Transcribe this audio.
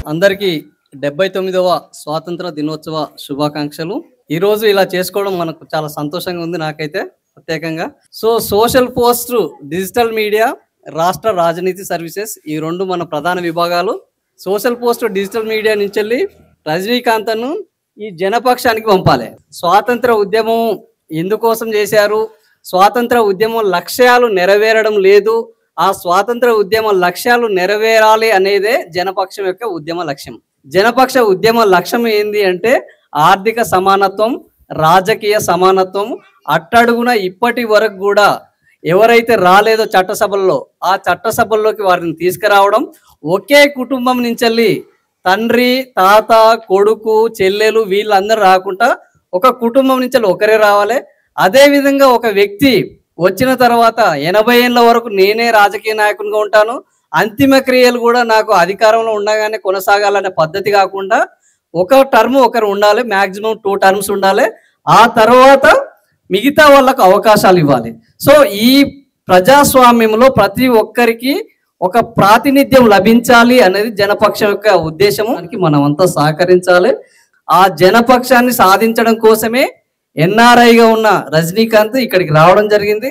అందరికీ 79వ స్వాతంత్ర దినోత్సవ శుభాకాంక్షలు. ఈరోజు ఇలా చేసుకోవడం మనకు చాలా సంతోషంగా ఉంది నాకైతే ప్రత్యేకంగా. సోషల్ పోస్ట్, డిజిటల్ మీడియా, రాష్ట్ర రాజనీతి సర్వీసెస్ ఈ రెండు మన ప్రధాన విభాగాలు. సోషల్ పోస్ట్, డిజిటల్ మీడియా నుంచి వెళ్ళి రజనీకాంత్ను ఈ జనపక్షానికి పంపాలి. స్వాతంత్ర ఉద్యమం ఎందుకోసం చేశారు, స్వాతంత్ర ఉద్యమం లక్ష్యాలు నెరవేరడం లేదు, ఆ స్వాతంత్ర ఉద్యమ లక్ష్యాలు నెరవేరాలి అనేదే జనపక్షం యొక్క ఉద్యమ లక్ష్యం. జనపక్ష ఉద్యమ లక్ష్యం ఏంది అంటే ఆర్థిక సమానత్వం, రాజకీయ సమానత్వం. అట్టడుగున ఇప్పటి వరకు కూడా ఎవరైతే రాలేదో చట్టసభల్లో, ఆ చట్టసభల్లోకి వారిని తీసుకురావడం. ఒకే కుటుంబం నుంచి తండ్రి, తాత, కొడుకు, చెల్లెలు వీళ్ళందరూ రాకుండా ఒక కుటుంబం నుంచి ఒకరే రావాలి. అదేవిధంగా ఒక వ్యక్తి వచ్చిన తర్వాత 80 ఏళ్ళ వరకు నేనే రాజకీయ నాయకునిగా ఉంటాను, అంతిమ క్రియలు కూడా నాకు అధికారంలో ఉండగానే కొనసాగాలనే పద్ధతి కాకుండా ఒక టర్మ్ ఒకరు ఉండాలి, మ్యాక్సిమం 2 టర్మ్స్ ఉండాలి. ఆ తర్వాత మిగతా వాళ్ళకు అవకాశాలు ఇవ్వాలి. ఈ ప్రజాస్వామ్యంలో ప్రతి ఒక్కరికి ఒక ప్రాతినిధ్యం లభించాలి అనేది జనపక్షం యొక్క ఉద్దేశము. మనమంతా సహకరించాలి. ఆ జనపక్షాన్ని సాధించడం కోసమే ఎన్ఆర్ఐగా ఉన్న రజనీకాంత్ ఇక్కడికి రావడం జరిగింది.